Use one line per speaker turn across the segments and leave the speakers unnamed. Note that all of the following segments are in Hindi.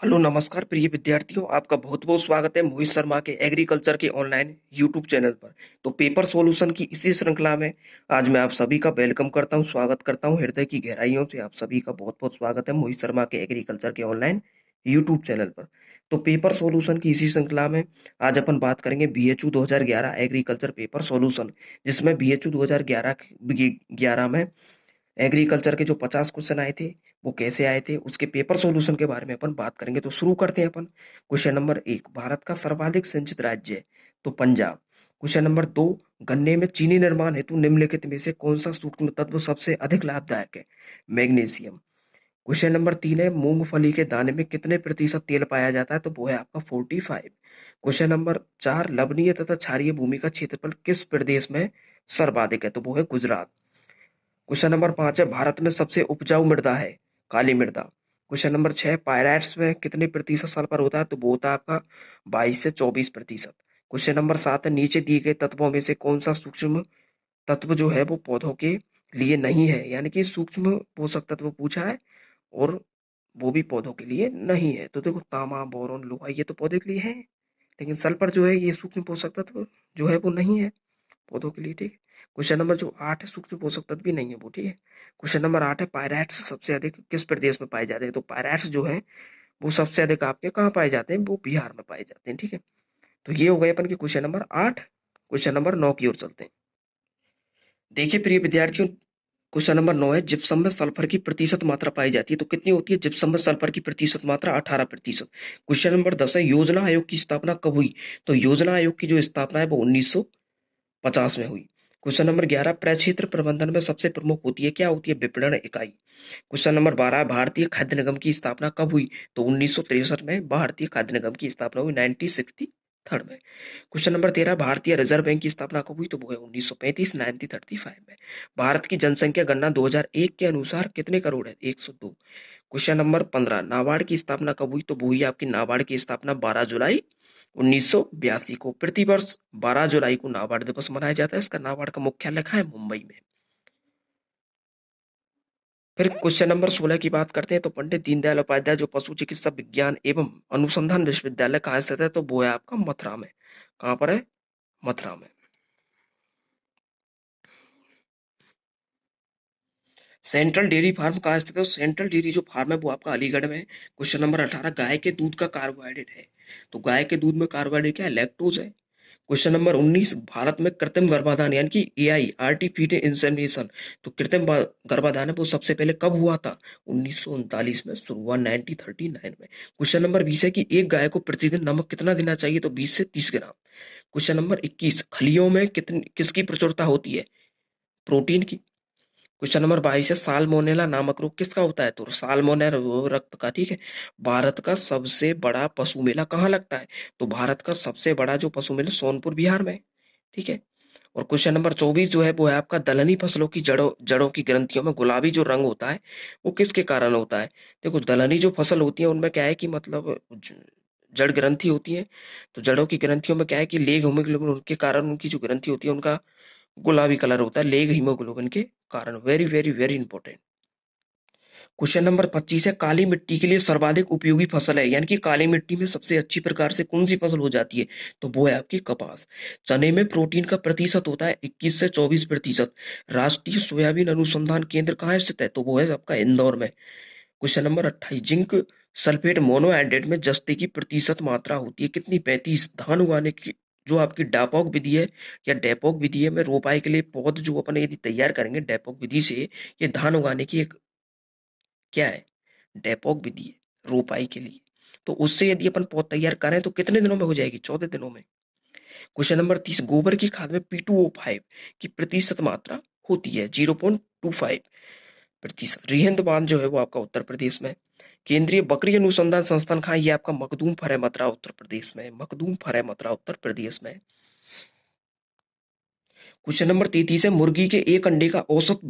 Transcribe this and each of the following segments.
हेलो नमस्कार प्रिय विद्यार्थियों, आपका बहुत बहुत स्वागत है मोहित शर्मा के एग्रीकल्चर के ऑनलाइन यूट्यूब चैनल पर। तो पेपर सॉल्यूशन की इसी श्रृंखला में आज मैं आप सभी का वेलकम करता हूं, स्वागत करता हूं हृदय की गहराइयों से। आप सभी का बहुत बहुत स्वागत है मोहित शर्मा के एग्रीकल्चर के ऑनलाइन यूट्यूब चैनल पर। तो पेपर सॉल्यूशन की इसी श्रृंखला में आज अपन बात करेंगे BHU 2011 एग्रीकल्चर पेपर सॉल्यूशन, जिसमें BHU 2011 में एग्रीकल्चर के जो 50 क्वेश्चन आए थे वो कैसे आए थे उसके पेपर सॉल्यूशन के बारे में अपन बात करेंगे। तो शुरू करते हैं अपन। क्वेश्चन नंबर 1, भारत का सर्वाधिक सिंचित राज्य है तो पंजाब। क्वेश्चन नंबर 2, गन्ने में चीनी निर्माण हेतु निम्नलिखित में से कौन सा सूक्ष्म तत्व सबसे अधिक लाभदायक है? मैग्नीशियम। क्वेश्चन नंबर 3 है, मूंगफली के दाने में कितने प्रतिशत तेल पाया जाता है? तो वो है आपका 45। क्वेश्चन नंबर 4, लवणीय तथा क्षारीय भूमि का क्षेत्रफल किस प्रदेश में सर्वाधिक है? तो वो है गुजरात। क्वेश्चन नंबर 5 है, भारत में सबसे उपजाऊ मृदा है काली मृदा। क्वेश्चन नंबर 6, पायराइट्स में कितने प्रतिशत सल्फर होता है? तो वो होता है आपका 22 से 24%। क्वेश्चन नंबर 7 है, नीचे दिए गए तत्वों में से कौन सा सूक्ष्म तत्व जो है वो पौधों के लिए नहीं है? यानी कि सूक्ष्म पोषक तत्व पूछा है और वो भी पौधों के लिए नहीं है। तो देखो, तांबा, बोरॉन, लोहा ये तो पौधे के लिए है, लेकिन सल्फर जो है ये सूक्ष्म पोषक तत्व जो है वो नहीं है पौधों के लिए। ठीक है। क्वेश्चन नंबर जो 8 है, सूक्ष्म पोषक तत्व भी नहीं है वो। ठीक है। क्वेश्चन नंबर 8 है, पायरेट्स सबसे अधिक किस प्रदेश में पाए जाते हैं? तो पायरेट्स जो है वो सबसे अधिक आपके कहाँ पाए जाते हैं? वो बिहार में पाए जाते हैं। ठीक है। तो ये हो गए अपन के क्वेश्चन नंबर 8। क्वेश्चन नंबर 9 की ओर चलते हैं। देखिए प्रिय विद्यार्थियों, क्वेश्चन नंबर 9 है, जिप्सम में सल्फर की प्रतिशत मात्रा पाई जाती है तो कितनी होती है? जिप्सम में सल्फर की प्रतिशत मात्रा 18%। क्वेश्चन नंबर 10 है, योजना आयोग की स्थापना कब हुई? तो योजना आयोग की जो स्थापना है वो 1950 में हुई। क्वेश्चन नंबर 11, प्रक्षेत्र प्रबंधन में सबसे प्रमुख होती है क्या होती है? विपणन इकाई। क्वेश्चन नंबर 12, भारतीय खाद्य निगम की स्थापना कब हुई? तो 1963 में भारतीय खाद्य निगम की स्थापना हुई, 1963 में। क्वेश्चन नंबर 13, भारतीय रिजर्व बैंक की स्थापना कब हुई? तो वो है 1935, 1935 में। भारत की जनसंख्या गणना 2001 के अनुसार कितने करोड़ है? 102। क्वेश्चन नंबर 15, नाबार्ड की स्थापना कब हुई? तो वो हुई आपकी नाबार्ड की स्थापना 12 जुलाई 1982 को। प्रतिवर्ष 12 जुलाई को नाबार्ड दिवस मनाया जाता है। इसका नाबार्ड का मुख्यालय कहाँ है? मुंबई में। फिर क्वेश्चन नंबर 16 की बात करते हैं। तो पंडित दीनदयाल उपाध्याय जो पशु चिकित्सा विज्ञान एवं अनुसंधान विश्वविद्यालय कहाँ स्थित है? तो वो है आपका मथुरा में। कहाँ पर है? मथुरा में। सेंट्रल डेयरी फार्म कहाँ स्थित है? सेंट्रल डेयरी जो फार्म है वो आपका अलीगढ़ में है। क्वेश्चन नंबर 18, गाय के दूध का कार्बोहाइड्रेट है तो गाय के दूध में कार्बोहाइड्रेट क्या है? लैक्टोज है। क्वेश्चन नंबर 19, भारत में कृत्रिम गर्भाधान यानी कि AI आर्टिफिशियल इंसेमिनेशन, तो कृत्रिम गर्भाधान है वो सबसे पहले कब हुआ था? 1939 में शुरू हुआ, 1939 में। क्वेश्चन नंबर 20 है कि एक गाय को प्रतिदिन नमक कितना देना चाहिए? तो 20 से 30 ग्राम। क्वेश्चन नंबर 21, खलियों में कितनी किसकी प्रचुरता होती है? प्रोटीन की। क्वेश्चन नंबर 22 है, साल्मोनेला नामक रोग किसका होता है? तो साल्मोनेला रोग रक्त का। ठीक है। भारत का सबसे बड़ा पशु मेला कहाँ लगता है? तो भारत का सबसे बड़ा जो पशु मेला सोनपुर बिहार में। ठीक है। और क्वेश्चन नंबर 24 जो है वो है आपका, दलहनी फसलों की जड़ों जड़ों की ग्रंथियों में गुलाबी जो रंग होता है वो किसके कारण होता है? देखो, दलहनी जो फसल होती है उनमें क्या है कि मतलब जड़ ग्रंथि होती है। तो जड़ों की ग्रंथियों में क्या है कि लेग हीमोग्लोबिन, उनके कारण उनकी जो ग्रंथि होती है उनका गुलाबी कलर होता है, लेग हीमोग्लोबिन के कारण। Very very very important. Question number 25 है, काली मिट्टी के लिए सर्वाधिक उपयोगी फसल है यानी कि काली मिट्टी में सबसे अच्छी प्रकार से कौन सी फसल हो जाती है? तो वो है आपकी कपास। चने में प्रोटीन का प्रतिशत होता है 21 से 24%। राष्ट्रीय सोयाबीन अनुसंधान केंद्र कहाँ स्थित है? तो वो है आपका इंदौर में। Question number 28, zinc sulphate monohydrate में जस्ते की प्रतिशत मात्रा होती है कितनी? 35। धान उगाने की जो आपकी डापोक विधि है या डेपोक विधि है, में रोपाई के लिए पौध जो अपन यदि तैयार करेंगे डेपोक विधि से, ये धान उगाने की एक क्या है? डेपोक विधि है रोपाई के लिए। तो उससे यदि अपन पौध तैयार करें तो कितने दिनों में हो जाएगी? 14 दिनों में। क्वेश्चन नंबर 30, गोबर की खाद में P2O5 की प्रतिशत मात्रा होती है 0.25%। रिहंद बांध जो है वो आपका उत्तर प्रदेश में। केंद्रीय बकरी अनुसंधान संस्थान कहाँ? ये आपका मखदूम फरेमत्रा उत्तर प्रदेश में। मखदूम फरेमत्रा उत्तर प्रदेश में। क्वेश्चन नंबर 33 है, मुर्गी के एक अंडे का औसत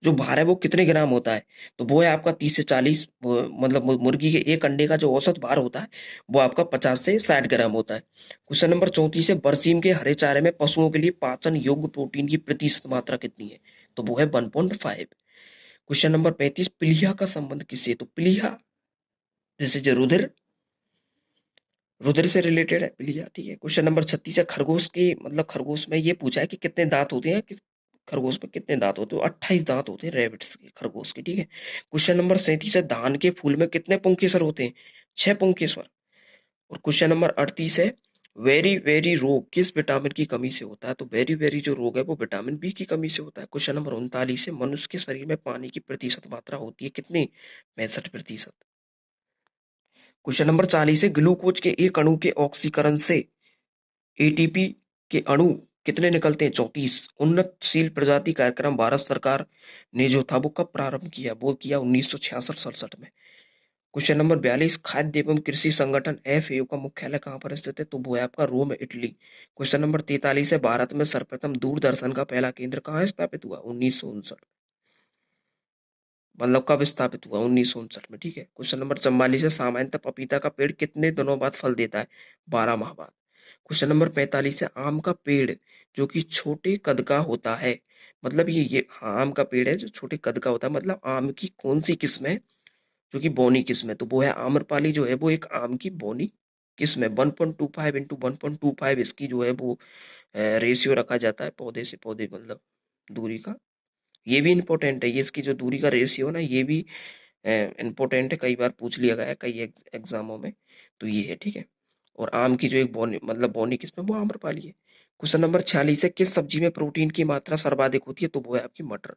जो भार है वो कितने ग्राम होता है? तो वो है आपका 30 से 40, मतलब मुर्गी के एक अंडे का जो औसत भार होता है वो आपका 50 से 60 ग्राम होता है। क्वेश्चन नंबर 34 है, बरसीम के हरे चारे में पशुओं के लिए पाचन योग्य प्रोटीन की प्रतिशत मात्रा कितनी है? तो वो है 1.5। क्वेश्चन नंबर 35, पीलिया का संबंध किससे? तो पीलिया जैसे जो रुधिर रुधिर से रिलेटेड है पीलिया, ठीक है। क्वेश्चन नंबर 36 है, खरगोश के मतलब खरगोश में ये पूछा है कि कितने दांत होते हैं, किस खरगोश में कितने दांत होते हैं? 28 दांत होते हैं रेबिट्स के, खरगोश के, ठीक है। क्वेश्चन नंबर 37 है, धान के फूल में कितने पुंकेसर होते हैं? 6 पुंकेसर। और क्वेश्चन नंबर 38 है, वेरी वेरी रोग किस विटामिन की कमी से होता है? तो वेरी वेरी जो रोग है वो विटामिन बी की कमी से होता है। क्वेश्चन नंबर 39 है, मनुष्य के शरीर में पानी की प्रतिशत मात्रा होती है कितनी? 65%। क्वेश्चन नंबर 40 है, ग्लूकोज के एक अणु के ऑक्सीकरण से एटीपी के अणु कितने निकलते हैं? 34। उन्नतशील प्रजाति कार्यक्रम भारत सरकार ने जो था वो कब प्रारंभ किया? वो किया 1966-67 में। क्वेश्चन नंबर 42, खाद्य एवं कृषि संगठन FAO का मुख्यालय कहाँ पर स्थित है? तो वो है आपका रोम, इटली। क्वेश्चन नंबर 43 है, भारत में सर्वप्रथम दूरदर्शन का पहला केंद्र कहाँ स्थापित हुआ? 1959। मतलब कब स्थापित हुआ? 1959 में, ठीक है। क्वेश्चन नंबर 44 है, सामान्यतः पपीता का पेड़ कितने दिनों बाद फल देता है? 12 माह बाद। क्वेश्चन नंबर 45 है, आम का पेड़ जो कि छोटे कद का होता है, मतलब ये आम का पेड़ है जो छोटे कद का होता है, मतलब आम की कौन सी किस्म है जो कि बौनी किस्म है? तो वो है आम्रपाली, जो है वो एक आम की बौनी किस्म है। 1.25 × 1.25 इसकी जो है वो रेशियो रखा जाता है पौधे से पौधे, मतलब दूरी का। ये भी इंपॉर्टेंट है, ये इसकी जो दूरी का रेशियो ना, ये भी इंपॉर्टेंट है, कई बार पूछ लिया गया है कई एग्जामों में। तो ये है, ठीक है। और आम की जो एक बौनी मतलब बौनी किस्म है वो आम्रपाली है। क्वेश्चन नंबर 46 है, किस सब्जी में प्रोटीन की मात्रा सर्वाधिक होती है? तो वो है आपकी मटर।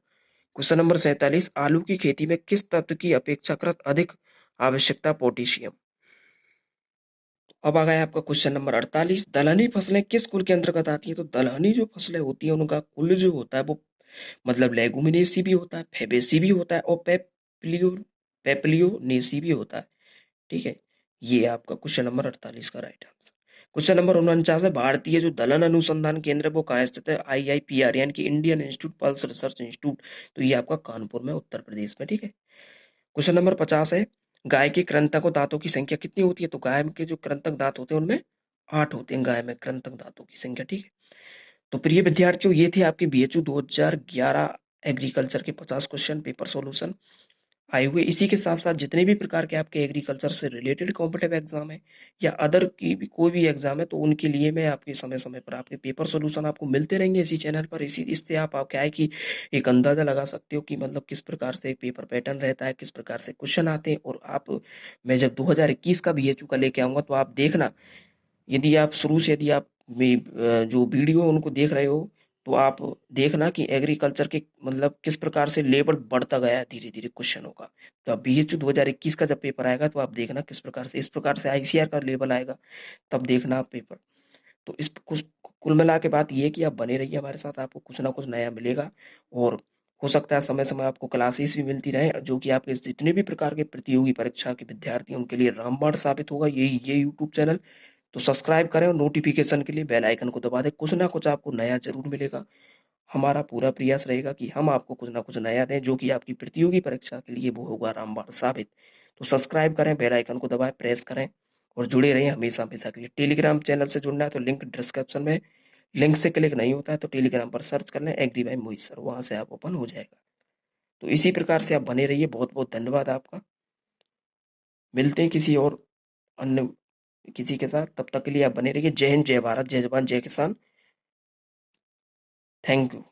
क्वेश्चन नंबर 47, आलू की खेती में किस तत्व की अपेक्षाकृत अधिक आवश्यकता? पोटेशियम। अब आ गया आपका क्वेश्चन नंबर 48, दलहनी फसलें किस कुल के अंतर्गत आती है? तो दलहनी जो फसलें होती है उनका कुल जो होता है वो मतलब लेगुमिनेसी भी होता है, फेबेसी भी होता है और पेप्लियो पेप्लियोनेसी भी होता है, ठीक है। ये आपका क्वेश्चन नंबर 48 का राइट आंसर। क्वेश्चन नंबर 49 है, भारतीय जो दलहन अनुसंधान केंद्र है वो कहाँ स्थित है? IIPR यानी कि Indian institute pulse research institute. तो ये आपका कानपुर में, उत्तर प्रदेश में, ठीक है। क्वेश्चन नंबर 50 है, गाय के कृंतक और दांतों की संख्या कितनी होती है? तो गाय के जो कृंतक दांत होते हैं उनमें 8 होते हैं, गाय में कृंतक दांतों की संख्या, ठीक है। तो प्रिय विद्यार्थियों, ये थे आपके BHU 2011 एग्रीकल्चर के 50 क्वेश्चन पेपर सॉल्यूशन आए हुए। इसी के साथ साथ जितने भी प्रकार के आपके एग्रीकल्चर से रिलेटेड कॉम्पिटिटिव एग्जाम है या अदर की भी कोई भी एग्जाम है, तो उनके लिए मैं आपके समय समय पर आपके पेपर सॉल्यूशन आपको मिलते रहेंगे इसी चैनल पर। इसी इससे आप क्या है कि एक अंदाजा लगा सकते हो कि मतलब किस प्रकार से पेपर पैटर्न रहता है, किस प्रकार से क्वेश्चन आते हैं। और आप मैं जब 2021 का BHU का लेके आऊंगा तो आप देखना, यदि आप शुरू से यदि आप जो वीडियो उनको देख रहे हो, तो आप देखना कि एग्रीकल्चर के मतलब किस प्रकार से लेवल बढ़ता गया है धीरे धीरे क्वेश्चनों का। तो अब BHU 2021 का जब पेपर आएगा तो आप देखना किस प्रकार से, इस प्रकार से ICR का लेवल आएगा, तब देखना आप पेपर। तो इस कुछ कुल मिला के बात ये है कि आप बने रहिए हमारे साथ, आपको कुछ ना कुछ नया मिलेगा। और हो सकता है समय समय आपको क्लासेस भी मिलती रहे, जो कि आपके जितने भी प्रकार के प्रतियोगी परीक्षा के विद्यार्थी हैं उनके लिए रामबाण साबित होगा ये यूट्यूब चैनल। तो सब्सक्राइब करें और नोटिफिकेशन के लिए बेल आइकन को दबा दें, कुछ ना कुछ आपको नया जरूर मिलेगा। हमारा पूरा प्रयास रहेगा कि हम आपको कुछ ना कुछ नया दें जो कि आपकी प्रतियोगी परीक्षा के लिए वो होगा रामबाण साबित। तो सब्सक्राइब करें, बेल आइकन को दबाएं, प्रेस करें और जुड़े रहें हमेशा हमेशा के लिए। टेलीग्राम चैनल से जुड़ना है तो लिंक डिस्क्रिप्शन में, लिंक से क्लिक नहीं होता है तो टेलीग्राम पर सर्च कर लें एग्री बाय मोहित सर, वहां से आप ओपन हो जाएगा। तो इसी प्रकार से आप बने रहिए, बहुत बहुत धन्यवाद आपका। मिलते हैं किसी और अन्य किसी के साथ, तब तक के लिए आप बने रहिए। जय हिंद, जय भारत, जय जवान, जय किसान। Thank you.